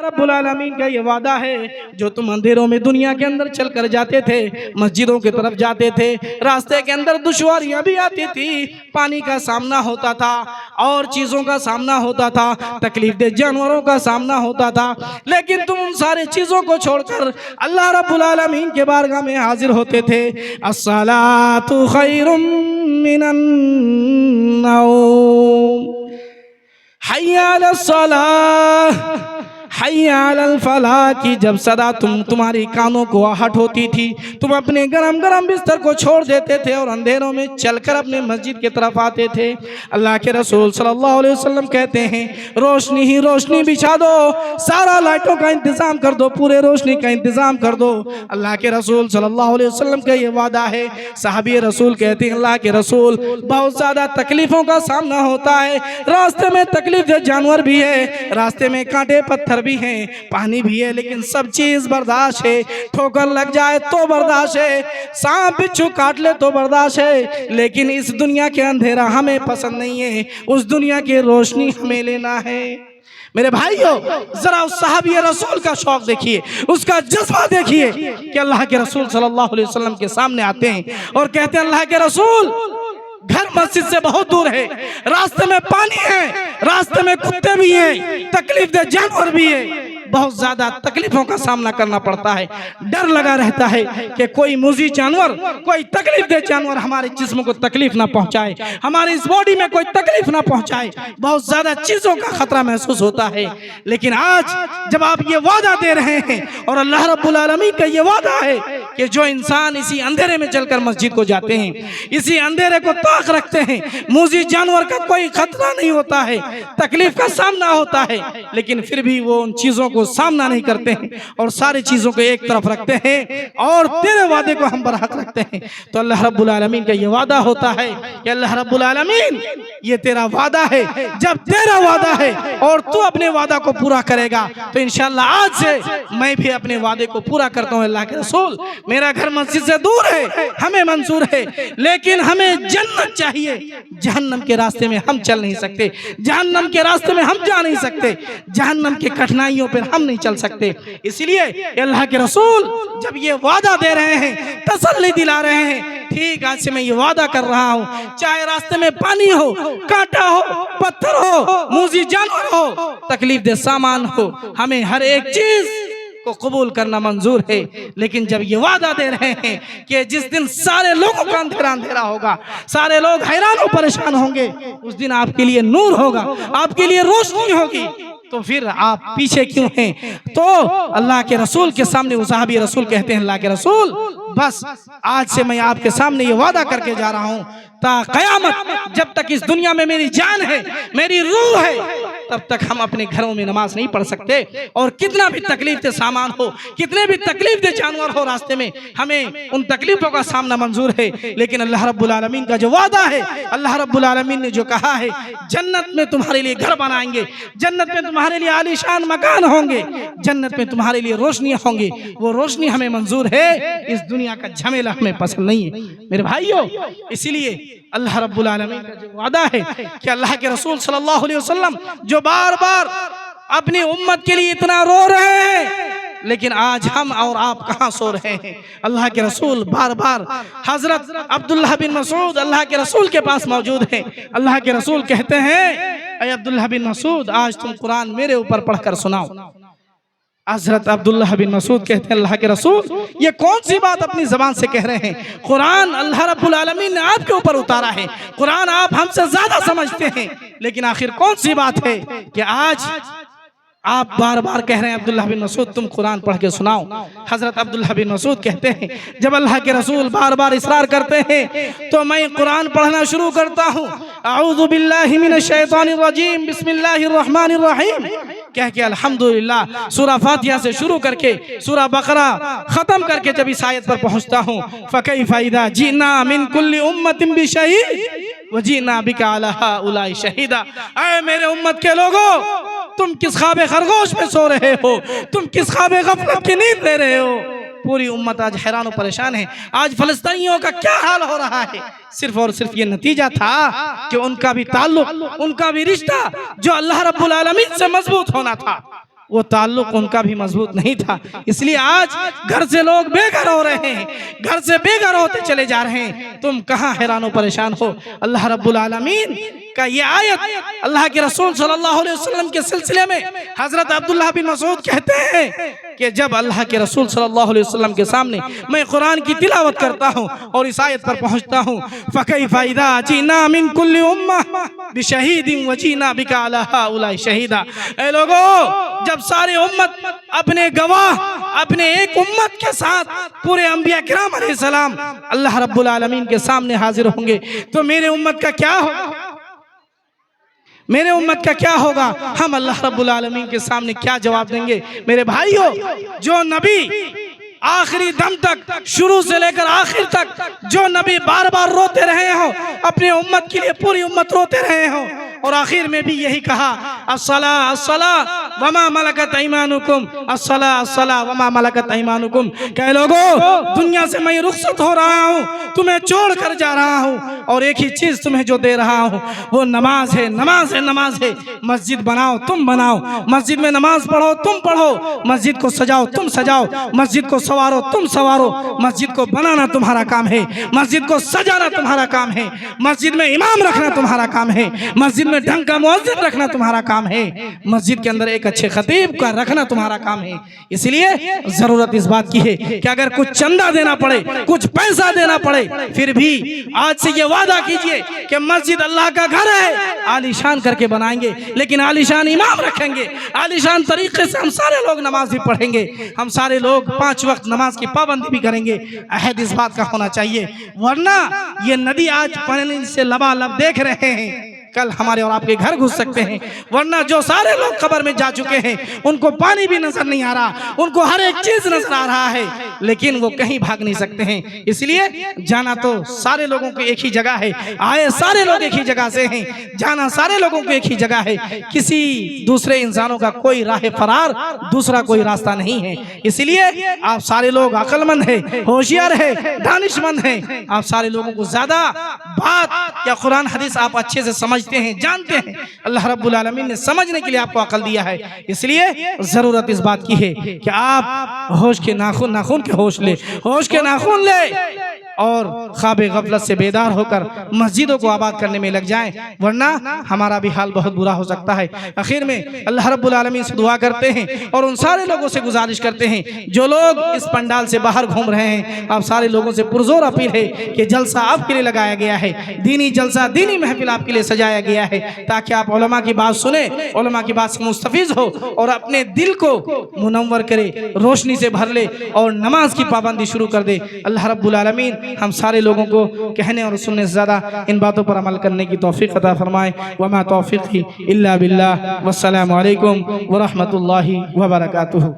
रब्बुल आलमीन का ये वादा है, जो तुम अंधेरों में दुनिया के अंदर चल कर जाते थे, मस्जिदों की तरफ जाते थे, रास्ते के अंदर दुश्वारियां भी आती थी, पानी का सामना होता था और चीज़ों का सामना होता था, तकलीफ दे जानवरों का सामना होता था, लेकिन तुम उन सारे चीज़ों को छोड़कर अल्लाह रब्बुल आलमीन के बारगाह में हाजिर होते थे। अस्सलातु खैरुम मिनन नौम, हय्या अलस सलाह हय्या अलल फलाह की जब सदा तुम्हारी कानों को आहट होती थी, तुम अपने गरम गरम बिस्तर को छोड़ देते थे और अंधेरों में चलकर अपने मस्जिद की तरफ आते थे। अल्लाह के रसूल सल्लल्लाहु अलैहि वसल्लम कहते हैं, रोशनी ही रोशनी बिछा दो, सारा लाइटों का इंतजाम कर दो, पूरे रोशनी का इंतजाम कर दो। अल्लाह के रसूल सल्लल्लाहु अलैहि वसल्लम का ये वादा है। सहाबी रसूल कहते हैं, अल्लाह के रसूल बहुत ज़्यादा तकलीफ़ों का सामना होता है, रास्ते में तकलीफ दे जानवर भी है, रास्ते में कांटे पत्थर भी हैं, पानी भी है, लेकिन सब चीज बर्दाश्त है। ठोकर लग जाए तो बर्दाश्त है, सांप बिच्छू काट ले तो बर्दाश्त है, लेकिन इस दुनिया के अंधेरा हमें पसंद नहीं है, उस दुनिया की रोशनी हमें लेना है। मेरे भाइयों, जरा उस सहाबी रसूल का शौक देखिए, उसका जज्बा देखिए कि अल्लाह के रसूल सल्लल्लाहु अलैहि वसल्लम के सामने आते हैं और कहते हैं, अल्लाह के रसूल घर मस्जिद से बहुत दूर है, रास्ते में पानी है, रास्ते में कुत्ते भी हैं, तकलीफ दे जानवर भी है, बहुत ज्यादा तकलीफों का सामना करना पड़ता है। डर लगा रहता है कि कोई मुजी जानवर, कोई तकलीफ दे जानवर हमारे जिस्म को तकलीफ ना पहुंचाए, हमारी इस बॉडी में कोई तकलीफ ना पहुंचाए, बहुत ज्यादा चीजों का खतरा महसूस होता है। लेकिन आज जब आप ये वादा दे रहे हैं और अल्लाह रब्बुल आलमीन का ये वादा है कि जो इंसान इसी अंधेरे में चलकर मस्जिद को जाते हैं, इसी अंधेरे को ताक रखते हैं, मुजी जानवर का कोई खतरा नहीं होता है, तकलीफ का सामना होता है, लेकिन फिर भी वो उन चीजों को सामना नहीं करते हैं और सारी चीजों को एक तरफ रखते हैं और तेरे वादे को हम बरहक रखते हैं, तो अल्लाह रब्बुल आलमीन का ये वादा होता है कि अल्लाह रब्बुल आलमीन ये तेरा वादा है, जब तेरा वादा है और तू अपने वादा को पूरा करेगा तो इंशाअल्लाह आज से मैं भी अपने वादे को पूरा करता हूँ। अल्लाह के रसूल, मेरा घर मस्जिद से दूर है, हमें मंजूर है, लेकिन हमें जन्नत चाहिए, जहन्नम के रास्ते में हम चल नहीं सकते, जहन्नम के रास्ते में हम जा नहीं सकते, जहन्नम के कठिनाइयों पर हम नहीं चल सकते। इसलिए अल्लाह के रसूल जब ये वादा दे रहे हैं, तसल्ली दिला रहे हैं, ठीक आज से मैं ये वादा कर रहा हूँ, चाहे रास्ते में पानी हो, कांटा हो, पत्थर हो, मूजी जानवर हो, तकलीफ दे सामान हो, हमें हर एक चीज को कबूल करना मंजूर है। लेकिन जब ये वादा दे रहे हैं कि जिस दिन सारे लोगों का अंधेरा अंधेरा होगा, सारे लोग हैरान और परेशान होंगे, उस दिन आपके लिए नूर होगा, आपके लिए रोशनी होगी, तो फिर आप पीछे क्यों हैं? तो अल्लाह के रसूल के सामने वो सहाबी रसूल कहते हैं, अल्लाह के रसूल बस आज से मैं आपके सामने ये वादा करके जा रहा हूँ, ता कयामत जब तक इस दुनिया में मेरी जान है, मेरी रूह है, तब तक हम अपने घरों में नमाज नहीं पढ़ सकते, और कितना भी तकलीफ दे सामान हो, कितने भी तकलीफ दे जानवर हो रास्ते में, हमें उन तकलीफों का सामना मंजूर है। लेकिन अल्लाह रब्बुल आलमीन का जो वादा है, अल्लाह रब्बुल आलमीन ने जो कहा है, जन्नत में तुम्हारे लिए घर बनाएंगे, जन्नत में तुम्हारे लिए आलीशान मकान होंगे, जन्नत में तुम्हारे लिए रोशनियां होंगी, वो रोशनी हमें मंजूर है, इस दुनिया का झमेला हमें पसंद नहीं है। मेरे भाइयों, इसीलिए अल्लाह रब्बुल आलमीन का जो वादा है कि अल्लाह के रसूल सल्लल्लाहु अलैहि वसल्लम जो बार बार अपनी उम्मत के लिए इतना रो रहे हैं, लेकिन आज हम और आप कहाँ सो रहे हैं? अल्लाह के रसूल बार बार, हजरत अब्दुल्लाह बिन मसूद अल्लाह के रसूल के पास मौजूद हैं। अल्लाह के रसूल कहते हैं, अय अब्दुल्लाह बिन मसूद, आज तुम कुरान मेरे ऊपर पढ़कर सुनाओ। हजरत अब्दुल्लाह बिन मसूद कहते हैं, अल्लाह के रसूल ये कौन सी बात अपनी जबान से कह रहे हैं? कुरान अल्लाह रब्बुल आलमीन ने आपके ऊपर उतारा है, कुरान आप हमसे ज्यादा समझते हैं, लेकिन आखिर कौन सी बात है कि आज आप बार बार कह रहे हैं, अब्दुल्लाह बिन मसूद तुम कुरान पढ़ के सुनाओ। हजरत अब्दुल्लाह बिन मसूद कहते हैं, जब अल्लाह के रसूल बार बार इसरार करते हैं तो मैं कुरान पढ़ना शुरू करता हूँ, अऊज़ु बिल्लाहि मिनश शैतानिर रजीम, बिस्मिल्लाहिर रहमानिर रहीम कह के अल्हम्दुलिल्लाह सूरा फातिहा से शुरू करके सूरा बकरा खत्म करके जब इस आयत पर पहुँचता हूँ, फकैफ़ इज़ा जीना मिन कुल्ली उम्मतिन बिशहीद वजीना बिका अला हाउलाई शहीदा। ऐ मेरे उम्मत के लोगों, तुम किस ख्वाबे खरगोश में सो रहे हो, तुम किस ख्वाबे गफलत की नींद ले रहे हो? पूरी उम्मत आज हैरान और परेशान है। आज फलस्तीनियों का क्या हाल हो रहा है? सिर्फ और सिर्फ ये नतीजा था कि उनका भी ताल्लुक, उनका भी रिश्ता जो अल्लाह रब्बुल आलमीन से मजबूत होना था, वो ताल्लुक उनका भी मजबूत नहीं था। इसलिए आज घर से लोग बेघर हो रहे हैं, घर से बेघर होते चले जा रहे हैं। तुम कहाँ हैरान परेशान हो। अल्लाह रब्बुल आलमीन का ये आयत अल्लाह के रसूल सल्लल्लाहु अलैहि वसल्लम के सिलसिले में हजरत अब्दुल्लाह बिन मसूद कहते हैं कि जब अल्लाह के रसूल सल्लल्लाहु अलैहि वसल्लम के सामने मैं कुरान की तिलावत करता हूँ और इस आयत पर पहुँचता हूँ, फकैफ़ इज़ा जीना मिन कुल्लि उम्मह बिशहीदिन व जीना बिका अला हाउलाई शहीदा। ऐ लोगों, जब सारे उम्मत अपने गवाह अपने एक उम्मत के साथ पूरे अंबिया किराम अलैहिस्सलाम अल्लाह रब्बुल आलमीन के सामने हाजिर होंगे तो मेरे उम्मत का क्या होगा? मेरे उम्मत का क्या होगा? हम अल्लाह रब्बुल आलमीन के सामने क्या जवाब देंगे? मेरे भाइयों, जो नबी आखिरी दम तक, शुरू से लेकर आखिर तक जो नबी बार बार रोते रहे हो, अपने उम्मत के लिए पूरी उम्मत रोते रहे हो, और आखिर में भी यही कहा अस्सला अस्सला वमा मलकत ऐमानुकुम, अस्सला अस्सला वमा मलकत ऐमानुकुम। कह लोगों, दुनिया से मैं रुखसत हो रहा हूँ, तुम्हें छोड़ कर जा रहा हूँ, और एक ही चीज तुम्हें जो दे रहा हूँ वो नमाज है, नमाज है, नमाज है। मस्जिद बनाओ तुम बनाओ, मस्जिद में नमाज पढ़ो तुम पढ़ो, मस्जिद को सजाओ तुम सजाओ, मस्जिद को सवारो तुम सवारो। मस्जिद को बनाना तुम्हारा काम है, मस्जिद को सजाना तुम्हारा काम है, मस्जिद में इमाम रखना तुम्हारा काम है, मस्जिद में ढंग का मुअज्जिन रखना तुम्हारा काम है, मस्जिद के अंदर एक अच्छे खतीब का रखना तुम्हारा काम है। इसलिए जरूरत इस बात की है कि अगर कुछ चंदा देना पड़े, कुछ पैसा देना पड़े, फिर भी आज से ये वादा कीजिए कि मस्जिद अल्लाह का घर है, आलीशान करके बनाएंगे, लेकिन आलीशान इमाम रखेंगे, आलीशान तरीके से हम सारे लोग नमाज भी पढ़ेंगे, हम सारे लोग 5 वक्त नमाज की पाबंदी भी करेंगे। अहद इस बात का होना चाहिए, वरना ये नदी आज पानी से लबालब देख रहे हैं, कल हमारे और आपके घर घुस सकते हैं। वरना जो सारे लोग कब्र में जा चुके हैं उनको पानी भी नजर नहीं आ रहा, उनको हर एक चीज नजर आ रहा है, लेकिन वो कहीं भाग नहीं सकते हैं। इसलिए जाना तो सारे लोगों को एक ही जगह है, आए सारे लोग एक ही जगह से हैं, जाना सारे लोगों को एक ही जगह है। किसी दूसरे इंसानों का कोई राह फरार, दूसरा कोई रास्ता नहीं है। इसलिए आप सारे लोग अक्लमंद है, होशियार है, दानिशमंद है। आप सारे लोगों को ज्यादा बात या कुरान हदीस आप अच्छे से समझ हैं, जानते हैं। अल्लाह रब्बुल आलमीन ने समझने के लिए आपको अकल दिया है। इसलिए जरूरत इस बात की है कि आप होश के नाखून, नाखून के होश ले, होश के नाखून ले, और ख्वाबे गफलत से बेदार होकर मस्जिदों को आबाद करने में लग जाएं, वरना हमारा भी हाल बहुत बुरा हो सकता है। आखिर में अल्लाह रब्बुल आलमीन से दुआ करते हैं और उन सारे लोगों से गुजारिश करते हैं जो लोग इस पंडाल से बाहर घूम रहे हैं, आप सारे लोगों से पुरजोर अपील है कि जलसा आपके लिए लगाया गया है, दीनी जलसा, दीनी महफिल आपके लिए सजाया गया है, ताकि आप उलमा की बात सुने, उलमा की बात से मुस्तफीज हो और अपने दिल को मुनव्वर करे, रोशनी से भर ले और नमाज की पाबंदी शुरू कर दे। अल्लाह रब्बुल आलमीन हम सारे लोगों को कहने और सुनने से ज़्यादा इन बातों पर अमल करने की तौफीक अता फरमाए। वमा तौफीक़ी इल्ला बिल्लाह। वस्सलामु अलैकुम व रहमतुल्लाहि व बरकातुहू।